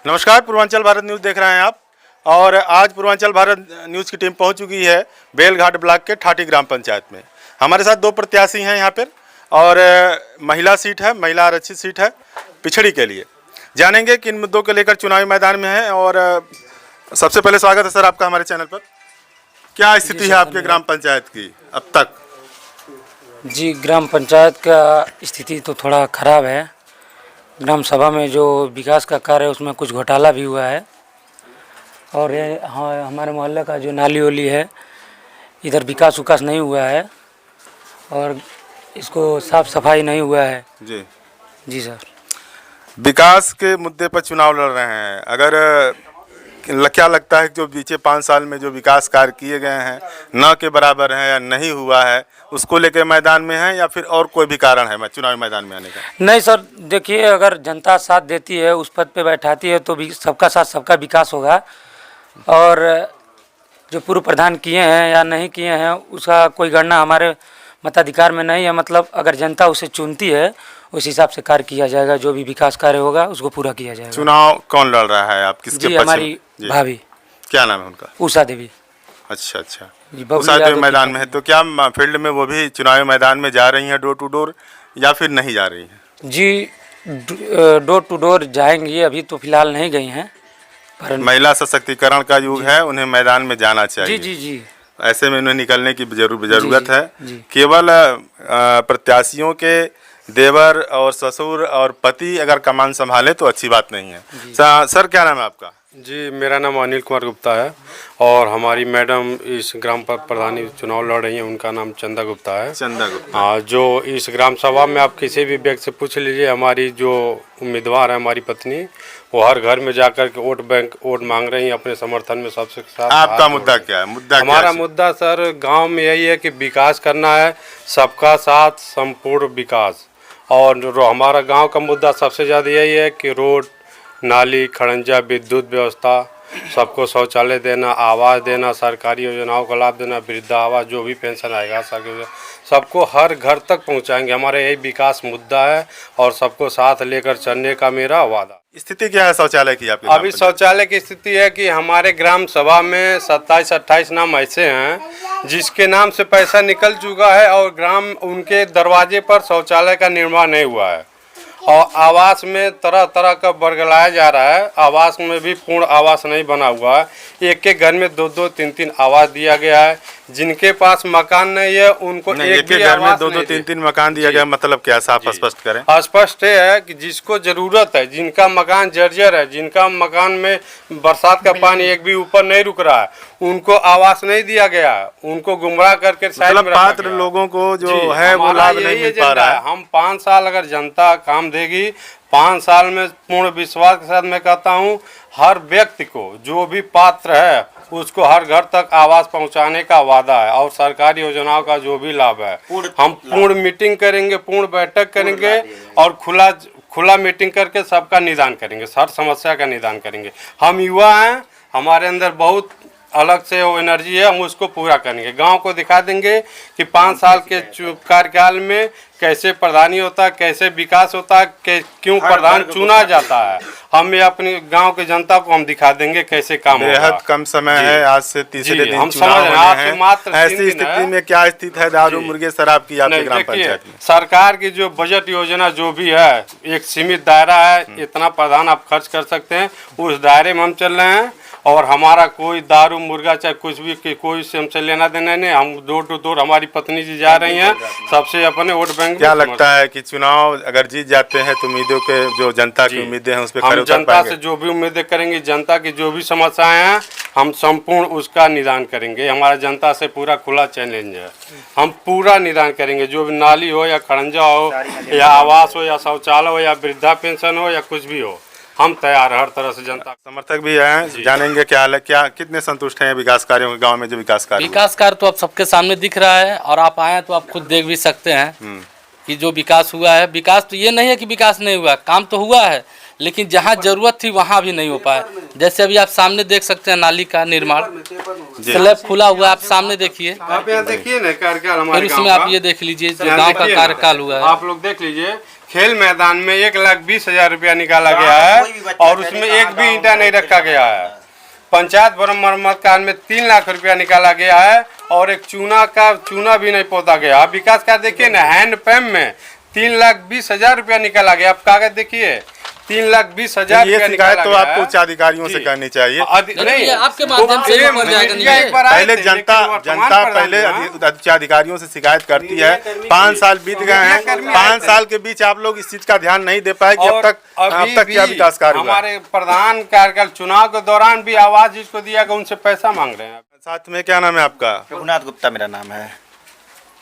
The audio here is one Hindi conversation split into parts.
नमस्कार, पूर्वांचल भारत न्यूज़ देख रहे हैं आप। और आज पूर्वांचल भारत न्यूज़ की टीम पहुंच चुकी है बेलघाट ब्लॉक के ठाटी ग्राम पंचायत में। हमारे साथ दो प्रत्याशी हैं यहाँ पर और महिला सीट है, महिला आरक्षित सीट है पिछड़ी के लिए। जानेंगे किन मुद्दों को लेकर चुनावी मैदान में है। और सबसे पहले स्वागत है सर आपका हमारे चैनल पर। क्या स्थिति है आपके ग्राम पंचायत की अब तक? जी, ग्राम पंचायत का स्थिति तो थोड़ा ख़राब है। ग्राम सभा में जो विकास का कार्य है उसमें कुछ घोटाला भी हुआ है। और ये हमारे मोहल्ले का जो नाली वाली है इधर विकास नहीं हुआ है और इसको साफ सफाई नहीं हुआ है। जी सर। विकास के मुद्दे पर चुनाव लड़ रहे हैं। अगर क्या लगता है कि जो बीते 5 साल में जो विकास कार्य किए गए हैं न के बराबर हैं या नहीं हुआ है, उसको लेकर मैदान में है या फिर और कोई भी कारण है मैं चुनावी मैदान में आने का? नहीं सर, देखिए, अगर जनता साथ देती है, उस पद पे बैठाती है तो भी सबका साथ सबका विकास होगा। और जो पूर्व प्रधान किए हैं या नहीं किए हैं उसका कोई गणना हमारे मताधिकार में नहीं है। मतलब अगर जनता उसे चुनती है उस हिसाब से कार्य किया जाएगा। जो भी विकास कार्य होगा उसको पूरा किया जाएगा। चुनाव कौन लड़ रहा है? आप किसके जी, हमारी भाभी। क्या नाम है उनका? उषा देवी। अच्छा। उषा देवी मैदान में है तो क्या फील्ड में वो भी चुनावी मैदान में जा रही हैं डोर टू डोर या फिर नहीं जा रही हैं? जी, डोर टू डोर जाएंगी, अभी तो फिलहाल नहीं गई हैं। पर महिला सशक्तिकरण का युग है, उन्हें मैदान में जाना चाहिए। जी। ऐसे में उन्हें निकलने की जरूरत है। केवल प्रत्याशियों के देवर और ससुर और पति अगर कमान संभाले तो अच्छी बात नहीं है। सर क्या नाम है आपका? जी, मेरा नाम अनिल कुमार गुप्ता है और हमारी मैडम इस ग्राम प्रधानी चुनाव लड़ रही हैं, उनका नाम चंदा गुप्ता है। चंदा गुप्ता। हाँ, जो इस ग्राम सभा में आप किसी भी व्यक्ति से पूछ लीजिए, हमारी जो उम्मीदवार है हमारी पत्नी, वो हर घर में जाकर के वोट मांग रही हैं अपने समर्थन में सबसे साथ। आपका मुद्दा क्या है? हमारा मुद्दा सर गाँव में यही है कि विकास करना है, सबका साथ संपूर्ण विकास। और हमारा गाँव का मुद्दा सबसे ज़्यादा यही है कि रोड, नाली, खड़ंजा, विद्युत व्यवस्था, सबको शौचालय देना, आवास देना, सरकारी योजनाओं का लाभ देना, वृद्धा आवास, जो भी पेंशन आएगा सबको हर घर तक पहुंचाएंगे। हमारा यही विकास मुद्दा है और सबको साथ लेकर चलने का मेरा वादा। स्थिति क्या है शौचालय की आपके? अभी शौचालय की स्थिति है कि हमारे ग्राम सभा में 27-28 नाम ऐसे हैं जिसके नाम से पैसा निकल चुका है और ग्राम उनके दरवाजे पर शौचालय का निर्माण नहीं हुआ है। और आवास में तरह तरह का बरगलाया जा रहा है। आवास में भी पूर्ण आवास नहीं बना हुआ है। एक एक घर में 2-2, 3-3 आवास दिया गया है। जिनके पास मकान नहीं है उनको एक भी घर में 2-2, 3-3 मकान दिया गया। मतलब क्या, साफ स्पष्ट करें। स्पष्ट है कि जिसको जरूरत है, जिनका मकान जर्जर है, जिनका मकान में बरसात का पानी एक भी ऊपर नहीं रुक रहा है, उनको आवास नहीं दिया गया है। उनको गुमराह करके मतलब पात्र लोगों को जो है वो लाभ नहीं मिल पा रहा है। हम 5 साल अगर जनता काम देगी, 5 साल में पूर्ण विश्वास के साथ मैं कहता हूँ हर व्यक्ति को जो भी पात्र है उसको हर घर तक आवास पहुंचाने का वादा है। और सरकारी योजनाओं का जो भी लाभ है हम पूर्ण मीटिंग करेंगे, पूर्ण बैठक करेंगे और खुला मीटिंग करके सबका निदान करेंगे, हर समस्या का निदान करेंगे। हम युवा हैं, हमारे अंदर बहुत अलग से वो एनर्जी है, हम उसको पूरा करेंगे। गांव को दिखा देंगे कि 5 साल के कार्यकाल में कैसे प्रधानी होता है, कैसे विकास होता है, क्यों प्रधान चुना जाता है। हम ये अपने गांव के जनता को हम दिखा देंगे कैसे काम होगा। बेहद कम समय है, आज से तीसरे दिन हम चुनाव होने हैं। मात्र ऐसी स्थिति में क्या स्थिति है दारू मुर्गे शराब की आपके ग्राम पंचायत में? सरकार की जो बजट योजना जो भी है, एक सीमित दायरा है, इतना प्रधान आप खर्च कर सकते हैं, उस दायरे में हम चल रहे हैं। और हमारा कोई दारू मुर्गा चाहे कुछ भी कोई से हमसे लेना देना नहीं। हम डोर टू डोर, हमारी पत्नी जी जा रही हैं सबसे अपने वोट बैंक। क्या लगता है कि चुनाव अगर जीत जाते हैं तो उम्मीदों के जो जनता की उम्मीदें हैं उस पर हम जनता से जो भी उम्मीदें करेंगे, जनता की जो भी समस्याएं हैं हम संपूर्ण उसका निदान करेंगे। हमारा जनता से पूरा खुला चैलेंज है, हम पूरा निदान करेंगे। जो भी नाली हो या खड़ंजा हो या आवास हो या शौचालय हो या वृद्धा पेंशन हो या कुछ भी हो, हम तैयार हर तरह से। जनता समर्थक भी हैं, जानेंगे क्या हाल है, क्या कितने संतुष्ट हैं विकास कार्यों के गांव में जो विकास कार्य तो अब सबके सामने दिख रहा है और आप आए तो आप खुद देख भी सकते हैं कि जो विकास हुआ है। विकास तो ये नहीं है कि विकास नहीं हुआ, काम तो हुआ है, लेकिन जहाँ जरूरत थी वहाँ भी नहीं हो पाया। जैसे अभी आप सामने देख सकते हैं नाली का निर्माण, स्लैब खुला हुआ, आप सामने देखिए, आप यहाँ देखिए ना कार्यकाल हमारे फिर उसमें आप ये देख लीजिए जो गांव का कार्यकाल हुआ है। आप लोग देख लीजिए खेल मैदान में 1,20,000 रुपया निकाला गया है और उसमें एक भी ईंटा नहीं रखा गया है। पंचायत भवन मरम्मत कार्य में 3 लाख रुपया निकाला गया है और एक चूना भी नहीं पोता गया। अब विकास कार्य देखिए ना, हैंड पंप में 3,20,000 रुपया निकाला गया। आप कागज देखिए, 3,20,000 ये शिकायत तो आपको उच्च अधिकारियों से करनी चाहिए। नहीं, आपके माध्यम से ये हो जाएगा नहीं। पहले जनता पहले उच्च अधिकारियों से शिकायत करती है। 5 साल बीत गए हैं, 5 साल के बीच आप लोग इस चीज का ध्यान नहीं दे पाए कि अब तक क्या विकास कार्य हुआ। हमारे प्रधान कार्यकाल चुनाव के दौरान भी आवाज जिसको दिया गया उनसे पैसा मांग रहे हैं। साथ में क्या नाम है आपका? रघुनाथ गुप्ता मेरा नाम है।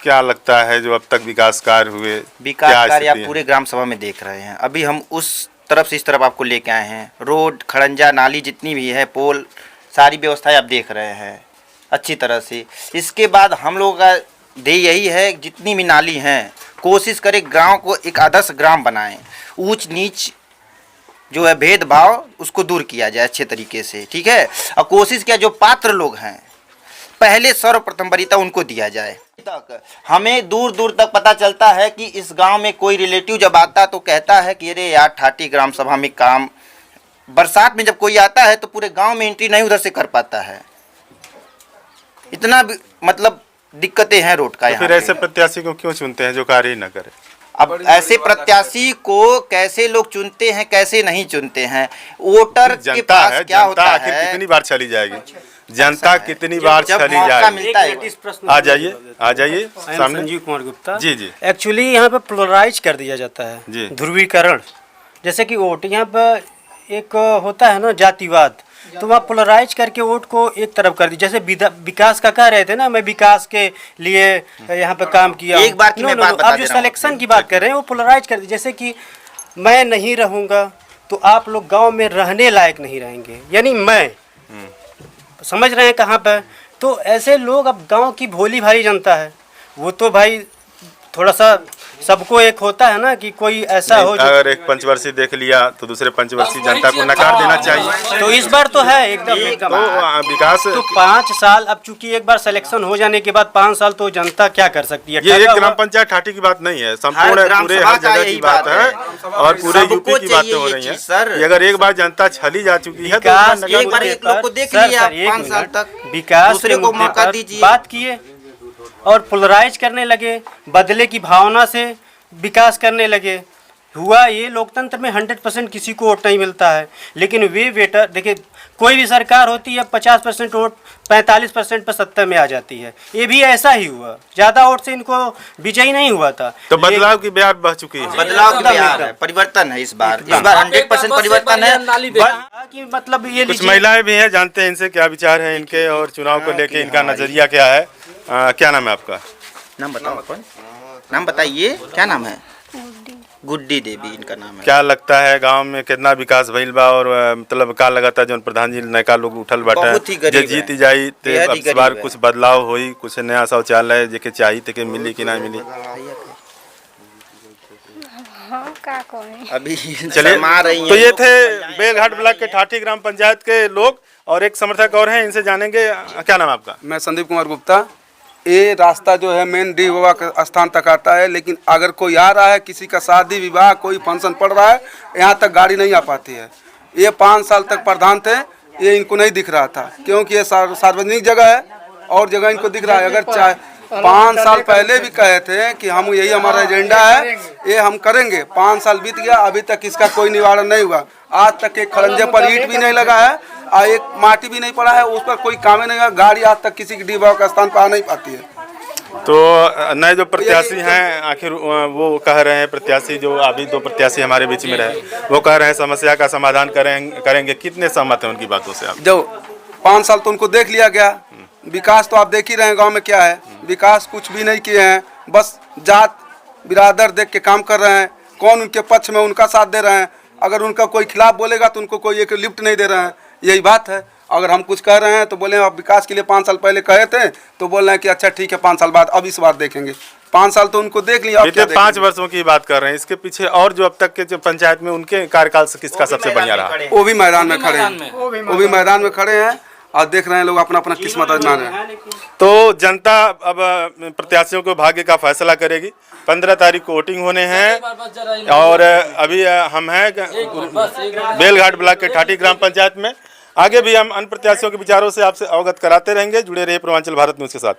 क्या लगता है जो अब तक विकास कार्य हुए, विकास कार्य आप पूरे ग्राम सभा में देख रहे हैं। अभी हम उस तरफ से इस तरफ आपको लेके आए हैं। रोड, खड़ंजा, नाली जितनी भी है, पोल, सारी व्यवस्थाएं आप देख रहे हैं अच्छी तरह से। इसके बाद हम लोगों का ध्येय यही है, जितनी भी नाली हैं कोशिश करें गांव को एक आदर्श ग्राम बनाएं। ऊंच नीच जो है भेदभाव उसको दूर किया जाए अच्छे तरीके से, ठीक है। और कोशिश किया जो पात्र लोग हैं पहले सर्वप्रथम वरीयता उनको दिया जाए। हमें दूर दूर तक पता चलता है कि इस गांव में कोई रिलेटिव जब आता तो कहता है कि अरे यार ठाटी ग्राम सभा में काम, बरसात में जब कोई आता है तो पूरे गांव में एंट्री नहीं उधर से कर पाता है। इतना मतलब दिक्कतें हैं रोड का। तो फिर ऐसे प्रत्याशी को क्यों चुनते हैं जो कार्य ही न करे? अब ऐसे प्रत्याशी को कैसे लोग चुनते हैं, कैसे नहीं चुनते हैं, वोटर के पास क्या होता है। कितनी बार चली जाएगी जनता, कितनी बार चली जाएगी? आ जाइए सामने। संजीव कुमार गुप्ता जी जी। एक्चुअली यहाँ पे पोलराइज कर दिया जाता जी। है, ध्रुवीकरण। जैसे कि वोट यहाँ पे एक होता है ना जातिवाद, तो वहाँ पोलराइज करके वोट को एक तरफ कर दी। जैसे विकास का कह रहे थे ना, मैं विकास के लिए यहाँ पे काम किया। एक बार की मैं बात बता अब जो सिलेक्शन की बात कर रहे हैं वो पोलराइज कर दी। जैसे कि मैं नहीं रहूँगा तो आप लोग गाँव में रहने लायक नहीं रहेंगे, यानी मैं समझ रहे हैं कहाँ पे। तो ऐसे लोग, अब गांव की भोली भाली जनता है, वो तो भाई थोड़ा सा सबको एक होता है ना कि कोई ऐसा हो जो अगर एक पंचवर्षीय देख लिया तो दूसरे पंचवर्षीय जनता को नकार देना चाहिए। तो इस बार तो है एकदम तो विकास तो 5 साल, अब चूंकि एक बार सिलेक्शन हो जाने के बाद 5 साल तो जनता क्या कर सकती है। ये एक ग्राम पंचायत ठाटी की बात नहीं है, संपूर्ण पूरे हर जगह की बात है और पूरे यूपी की बातें हो रही हैं। अगर एक बार जनता छली जा चुकी है तो एक बार एक लोग को देख लिया 5 साल तक, विकास दूसरे को मौका दीजिए। बात किए और पोलराइज करने लगे, बदले की भावना से विकास करने लगे। हुआ ये, लोकतंत्र में 100% किसी को वोट नहीं मिलता है, लेकिन वे बेटर देखिए, कोई भी सरकार होती है 50% वोट 45% पर सत्ता में आ जाती है। ये भी ऐसा ही हुआ, ज़्यादा वोट से इनको विजयी नहीं हुआ था। तो बदलाव की बयार बह चुकी है, बदलाव की बयार है, परिवर्तन है इस बार 100% परिवर्तन है। कि मतलब ये कुछ महिलाएं भी हैं, जानते हैं इनसे क्या विचार है इनके और चुनाव को लेके इनका नजरिया क्या है। क्या नाम है आपका? नाम बताओ, कौन नाम बताइए, क्या नाम है? गुड्डी देवी इनका नाम है। क्या लगता है गांव में कितना विकास भइल बा और मतलब का लगता है जो प्रधान जी नयका लोग उठल बाटे जे जीत जाई ते अब इस बार कुछ बदलाव होई, कुछ नया शौचालय जेके चाहिए ते मिली कि ना मिली? अभी चलिए, तो ये थे बेलघाट ब्लॉक के ठाठी ग्राम पंचायत के लोग और एक समर्थक और हैं, इनसे जानेंगे। क्या नाम है आपका? मैं संदीप कुमार गुप्ता। ये रास्ता जो है मेन डी बाबा के स्थान तक आता है, लेकिन अगर कोई आ रहा है, किसी का शादी विवाह कोई फंक्शन पड़ रहा है, यहाँ तक गाड़ी नहीं आ पाती है। ये 5 साल तक प्रधान थे, ये इनको नहीं दिख रहा था क्योंकि ये सार्वजनिक जगह है और जगह इनको दिख रहा है। अगर चाहे 5 साल पहले भी कहे थे कि हम यही हमारा एजेंडा है, ये हम करेंगे। 5 साल बीत गया, अभी तक इसका कोई निवारण नहीं हुआ। आज तक एक खरंजे पर ईंट भी नहीं लगा है और एक माटी भी नहीं पड़ा है, उस पर कोई काम ही नहीं हुआ। गाड़ी आज तक किसी की डीबा का स्थान पर आ नहीं पाती है। तो नए जो प्रत्याशी हैं, आखिर वो कह रहे हैं, प्रत्याशी जो अभी 2 प्रत्याशी हमारे बीच में रहे, वो कह रहे हैं समस्या का समाधान करेंगे। कितने सहमत हैं उनकी बातों से आप? जो 5 साल तो उनको देख लिया गया, विकास तो आप देख ही रहे हैं गाँव में क्या है। विकास कुछ भी नहीं किए हैं, बस जात बिरादर देख के काम कर रहे हैं। कौन उनके पक्ष में उनका साथ दे रहे हैं, अगर उनका कोई खिलाफ बोलेगा तो उनको कोई एक लिफ्ट नहीं दे रहे हैं। यही बात है। अगर हम कुछ कह रहे हैं तो बोले आप विकास के लिए 5 साल पहले कहे थे, तो बोल रहे हैं कि अच्छा ठीक है 5 साल बाद, अब इस बार देखेंगे। 5 साल तो उनको देख लिया। बीते 5 वर्षों की बात कर रहे हैं, इसके पीछे और जो अब तक के जो पंचायत में उनके कार्यकाल से किसका सबसे बढ़िया रहा? वो भी मैदान में खड़े हैं, वो भी मैदान में खड़े हैं। और देख रहे हैं लोग अपना अपना किस्मत आजमा रहे हैं। तो जनता अब प्रत्याशियों को भाग्य का फैसला करेगी। 15 तारीख को वोटिंग होने हैं और अभी हम हैं बेलघाट ब्लॉक के ठाटी ग्राम पंचायत में। आगे भी हम अन्य प्रत्याशियों के विचारों से आपसे अवगत कराते रहेंगे। जुड़े रहिए पूर्वांचल भारत न्यूज़ के साथ।